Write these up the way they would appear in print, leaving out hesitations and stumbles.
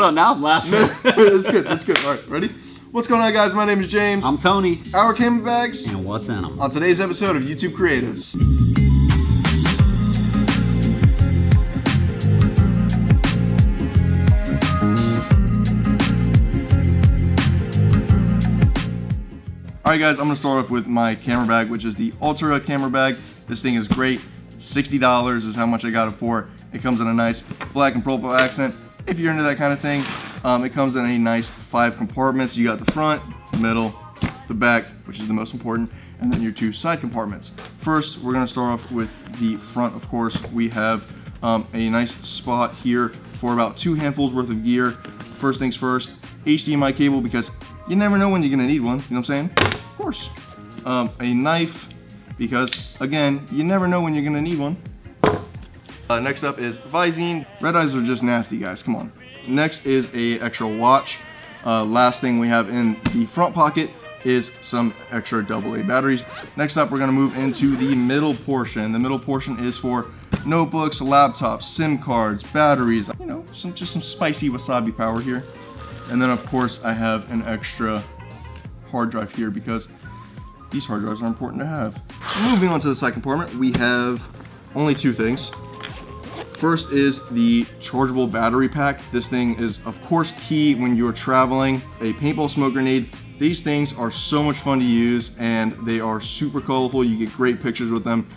on, now I'm laughing. It's good, it's good. All right, ready? What's going on, guys? My name is James. I'm Tony. Our camera bags. And what's in them? On today's episode of YouTube Creatives. Alright guys, I'm going to start off with my camera bag, which is the Altura Camera Bag. This thing is great. $60 is how much I got it for. It comes in a nice black and purple accent. If you're into that kind of thing, it comes in a nice 5 compartments. You got the front, the middle, the back, which is the most important, and then your 2 side compartments. First, we're going to start off with the front. Of course, we have a nice spot here for about 2 handfuls worth of gear. First things first, HDMI cable, because you never know when you're going to need one. You know what I'm saying? Of course. A knife, because again, you never know when you're going to need one. Next up is Visine. Red eyes are just nasty, guys. Come on. Next is a extra watch. Last thing we have in the front pocket is some extra AA batteries. Next up, we're going to move into the middle portion. The middle portion is for notebooks, laptops, SIM cards, batteries. You know, just some spicy wasabi power here. And then, of course, I have an extra hard drive here because these hard drives are important to have. Moving on to the side compartment, we have only 2 things. First is the chargeable battery pack. This thing is, of course, key when you're traveling. A paintball smoke grenade. These things are so much fun to use, and they are super colorful. You get great pictures with them.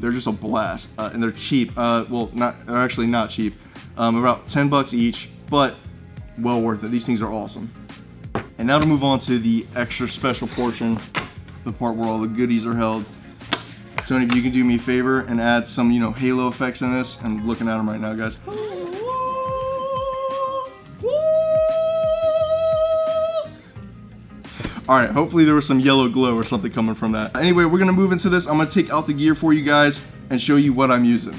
They're just a blast, and they're cheap. Well, they're actually not cheap. About 10 bucks each, but well worth it. These things are awesome. And now to move on to the extra special portion, the part where all the goodies are held. Tony, if you can do me a favor and add some, halo effects in this. I'm looking at them right now, guys. All right, hopefully there was some yellow glow or something coming from that. Anyway, we're gonna move into this. I'm gonna take out the gear for you guys and show you what I'm using.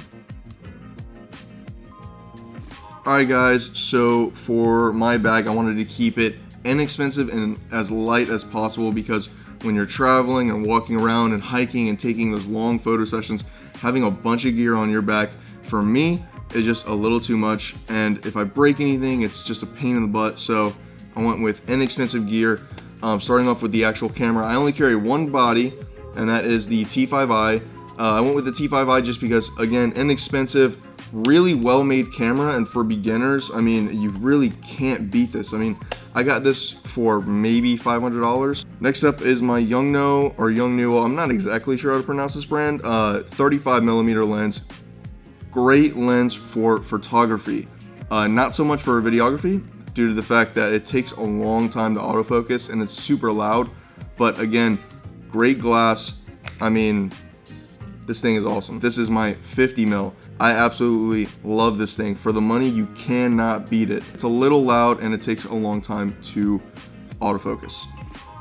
All right, guys, so for my bag, I wanted to keep it inexpensive and as light as possible because when you're traveling and walking around and hiking and taking those long photo sessions, having a bunch of gear on your back, for me, is just a little too much. And if I break anything, it's just a pain in the butt. So I went with inexpensive gear. Starting off with the actual camera, I only carry one body, and that is the T5i. I went with the T5i just because, again, inexpensive, really well-made camera, and for beginners, I mean, you really can't beat this. I mean, I got this for maybe $500. Next up is my Yongnuo, or Yongnuo, I'm not exactly sure how to pronounce this brand, 35mm lens. Great lens for photography. Not so much for videography, due to the fact that it takes a long time to autofocus and it's super loud. But again, great glass. I mean, this thing is awesome. This is my 50mm. I absolutely love this thing. For the money, you cannot beat it. It's a little loud and it takes a long time to autofocus.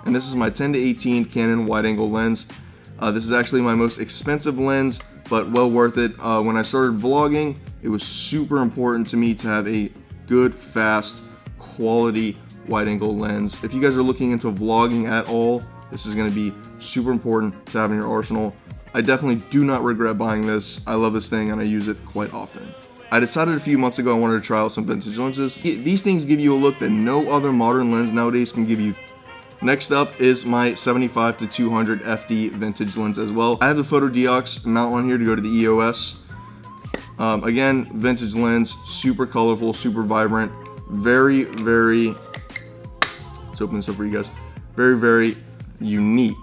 And this is my 10-18 Canon wide-angle lens. This is actually my most expensive lens, but well worth it. When I started vlogging, it was super important to me to have a good, fast, quality wide-angle lens. If you guys are looking into vlogging at all, this is going to be super important to have in your arsenal. I definitely do not regret buying this. I love this thing and I use it quite often. I decided a few months ago I wanted to try out some vintage lenses. These things give you a look that no other modern lens nowadays can give you. Next up is my 75-200 FD vintage lens as well. I have the Photodiox mount on here to go to the EOS. Again, vintage lens, super colorful, super vibrant, very, let's open this up for you guys, very unique.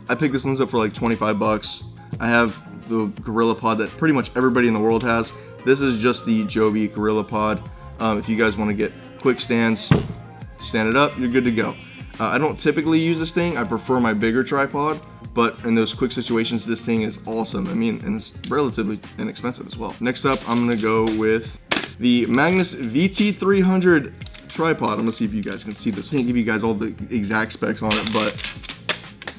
I picked this lens up for like 25 bucks. I have the Gorilla Pod that pretty much everybody in the world has. This is just the Joby Gorilla Pod. If you guys want to get quick stands, stand it up, you're good to go. I don't typically use this thing. I prefer my bigger tripod, but in those quick situations, this thing is awesome. I mean, and it's relatively inexpensive as well. Next up, I'm gonna go with the Magnus VT300 tripod. I'm gonna see if you guys can see this. I can't give you guys all the exact specs on it, but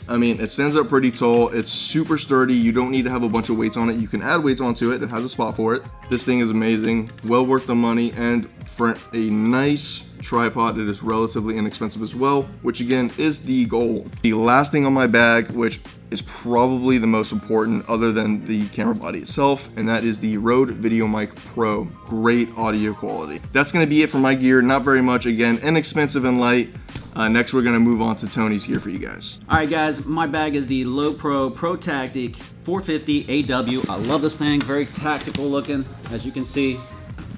I mean, it stands up pretty tall. It's super sturdy. You don't need to have a bunch of weights on it. You can add weights onto it. It has a spot for it. This thing is amazing. Well worth the money. And for a nice tripod. It is relatively inexpensive as well, which again is the goal. The last thing on my bag, which is probably the most important other than the camera body itself, and that is the Rode VideoMic Pro. Great audio quality. That's gonna be it for my gear. Not very much, again, inexpensive and light. Next, we're gonna move on to Tony's gear for you guys. All right, guys, my bag is the Lowepro Protactic 450AW. I love this thing, very tactical looking, as you can see.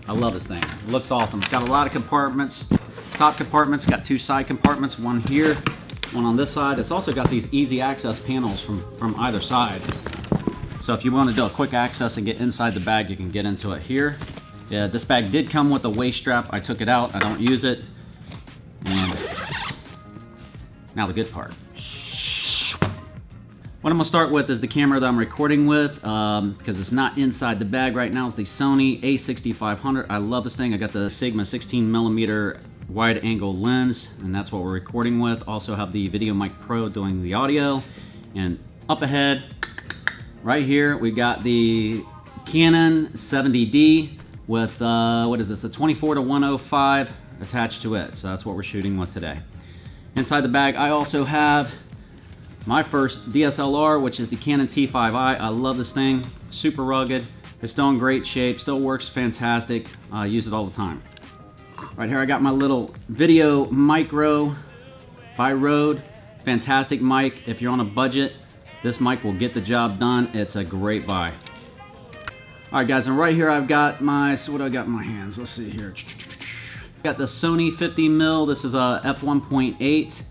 I love this thing, it looks awesome. It's got a lot of compartments. Top compartments, got 2 side compartments, one here, one on this side. It's also got these easy access panels from either side. So if you want to do a quick access and get inside the bag, you can get into it here. Yeah, this bag did come with a waist strap. I took it out, I don't use it. And now the good part. What I'm gonna start with is the camera that I'm recording with, because it's not inside the bag right now. It's the Sony a6500. I love this thing. I got the Sigma 16mm wide angle lens, and that's what we're recording with. Also have the VideoMic Pro doing the audio. And up ahead, right here, we got the Canon 70D with, what is this, a 24-105 attached to it. So that's what we're shooting with today. Inside the bag, I also have my first DSLR, which is the Canon T5i. I love this thing, super rugged. It's still in great shape, still works fantastic. I use it all the time. Right here I got my little Video Micro by Rode. Fantastic mic. If you're on a budget, this mic will get the job done. It's a great buy. All right, guys, and right here I've got my, so what do I got in my hands? Let's see here. Got the Sony 50mm. This is a f1.8.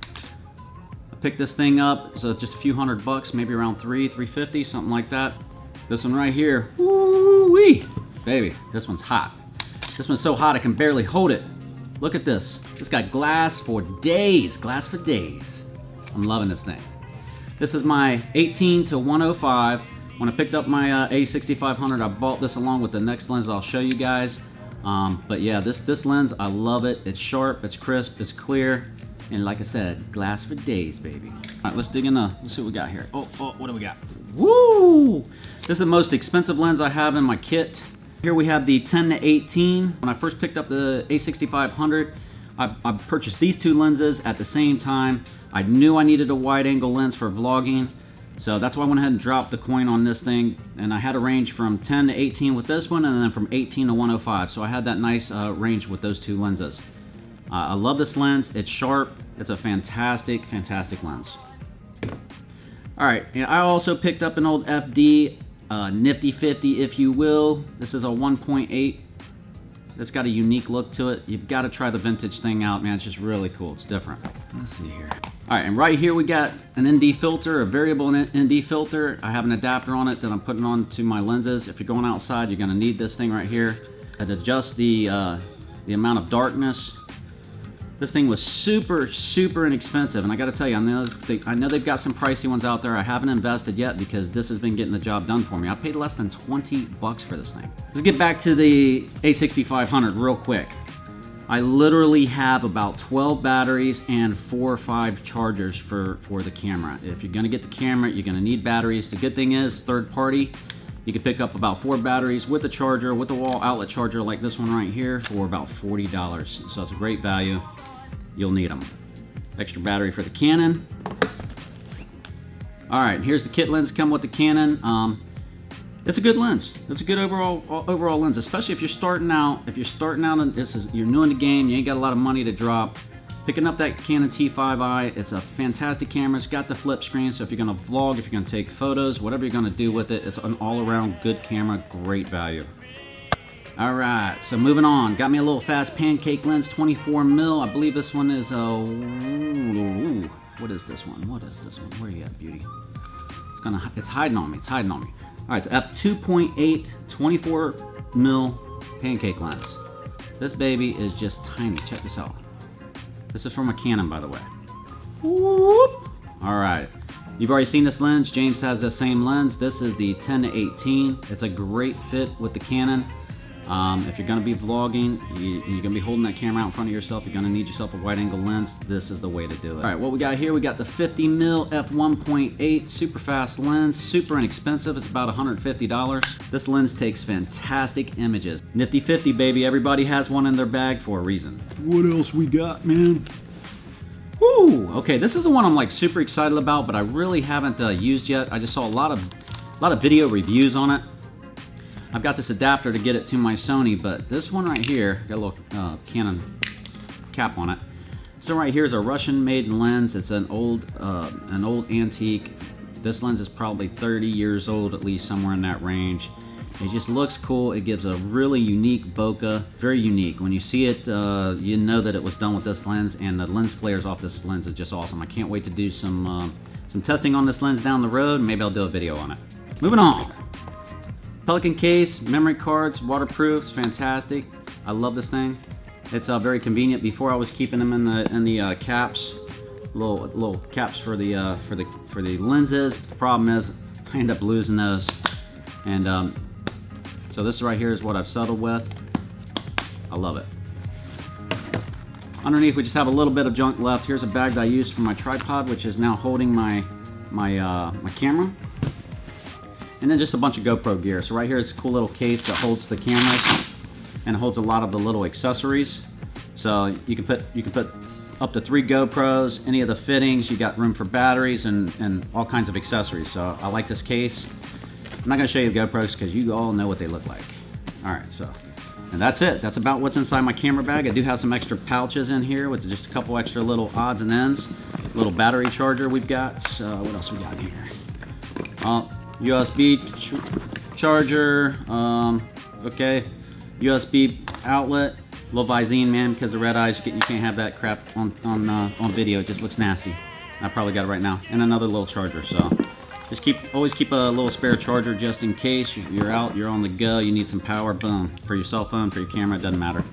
Picked this thing up, so just a few $100, maybe around $350, something like that. This one right here, woo-wee, baby, this one's hot. This one's so hot I can barely hold it. Look at this. It's got glass for days, glass for days. I'm loving this thing. This is my 18-105. When I picked up my A6500, I bought this along with the next lens I'll show you guys. But yeah, this lens, I love it. It's sharp, it's crisp, it's clear. And like I said, glass for days, baby. All right, let's dig in let's see what we got here. Oh, what do we got? Woo! This is the most expensive lens I have in my kit. Here we have the 10-18. When I first picked up the A6500, I purchased these 2 lenses at the same time. I knew I needed a wide angle lens for vlogging. So that's why I went ahead and dropped the coin on this thing. And I had a range from 10-18 with this one, and then from 18-105. So I had that nice range with those 2 lenses. I love this lens. It's sharp. It's a fantastic, fantastic lens. All right, and I also picked up an old FD, Nifty 50, if you will. This is a 1.8. It's got a unique look to it. You've got to try the vintage thing out, man. It's just really cool. It's different. Let's see here. All right, and right here we got an ND filter, a variable ND filter. I have an adapter on it that I'm putting on to my lenses. If you're going outside, you're going to need this thing right here. It adjusts the amount of darkness. This thing was super, super inexpensive, and I got to tell you, I know they've got some pricey ones out there. I haven't invested yet because this has been getting the job done for me. I paid less than $20 for this thing. Let's get back to the A6500 real quick. I literally have about 12 batteries and 4 or 5 chargers for the camera. If you're going to get the camera, you're going to need batteries. The good thing is, third party, you can pick up about 4 batteries with a charger, with a wall outlet charger like this one right here for about $40. So it's a great value. You'll need them. Extra battery for the Canon. All right, here's the kit lens come with the Canon. It's a good lens. It's a good overall lens, especially if you're starting out. If you're starting out and you're new in the game, you ain't got a lot of money to drop. Picking up that Canon T5i, it's a fantastic camera. It's got the flip screen, so if you're gonna vlog, if you're gonna take photos, whatever you're gonna do with it, it's an all-around good camera, great value. All right, so moving on. Got me a little fast pancake lens, 24mm. I believe this one is what is this one? What is this one? Where are you at, beauty? It's hiding on me. It's hiding on me. All right, so f2.8 24mm pancake lens. This baby is just tiny. Check this out. This is from a Canon, by the way. Whoop. All right, you've already seen this lens. James has the same lens. This is the 10-18. It's a great fit with the Canon. If you're going to be vlogging, you're going to be holding that camera out in front of yourself, you're going to need yourself a wide angle lens. This is the way to do it. All right, what we got here, we got the 50mm f1.8 super fast lens, super inexpensive. It's about $150. This lens takes fantastic images. Nifty 50, baby. Everybody has one in their bag for a reason. What else we got, man? Woo! Okay, this is the one I'm like super excited about, but I really haven't used yet. I just saw a lot of video reviews on it. I've got this adapter to get it to my Sony, but this one right here, got a little Canon cap on it. So right here is a Russian-made lens. It's an old antique. This lens is probably 30 years old, at least somewhere in that range. It just looks cool. It gives a really unique bokeh, very unique. When you see it, you know that it was done with this lens, and the lens flares off this lens is just awesome. I can't wait to do some testing on this lens down the road. Maybe I'll do a video on it. Moving on. Pelican case, memory cards, waterproof, fantastic. I love this thing. It's very convenient. Before I was keeping them in the caps, little caps for the lenses. The problem is I end up losing those, and so this right here is what I've settled with. I love it. Underneath we just have a little bit of junk left. Here's a bag that I use for my tripod, which is now holding my camera. And then just a bunch of GoPro gear. So right here is a cool little case that holds the cameras and holds a lot of the little accessories. So you can put up to 3 GoPros, any of the fittings. You got room for batteries and all kinds of accessories. So I like this case. I'm not gonna show you the GoPros because you all know what they look like. All right, and that's it. That's about what's inside my camera bag. I do have some extra pouches in here with just a couple extra little odds and ends. Little battery charger we've got. What else we got in here? USB charger, okay, USB outlet, little Visine, man, because the red eyes, you can't have that crap on video. It just looks nasty. I probably got it right now. And another little charger. So just always keep a little spare charger just in case you're out, you're on the go, you need some power. Boom, for your cell phone, for your camera, it doesn't matter.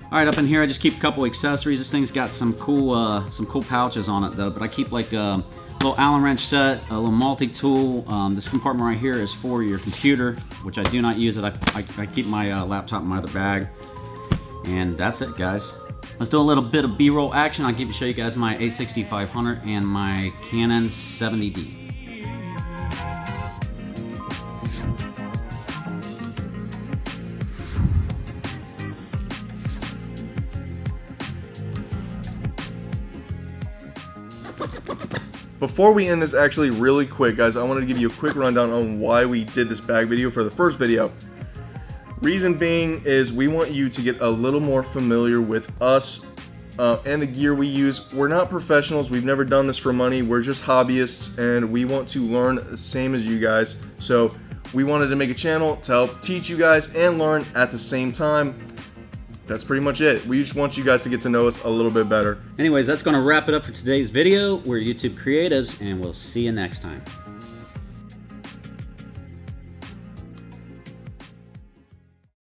All right, up in here I just keep a couple accessories. This thing's got some cool pouches on it though, but I keep like a little Allen wrench set, a little multi-tool. This compartment right here is for your computer, which I do not use it. I keep my laptop in my other bag. And that's it, guys. Let's do a little bit of B-roll action. I'll show you guys my A6500 and my Canon 70D. Before we end this actually really quick, guys, I wanted to give you a quick rundown on why we did this bag video for the first video. Reason being is we want you to get a little more familiar with us and the gear we use. We're not professionals. We've never done this for money. We're just hobbyists, and we want to learn the same as you guys. So we wanted to make a channel to help teach you guys and learn at the same time. That's pretty much it. We just want you guys to get to know us a little bit better. Anyways, that's going to wrap it up for today's video. We're YouTube Creatives, and we'll see you next time.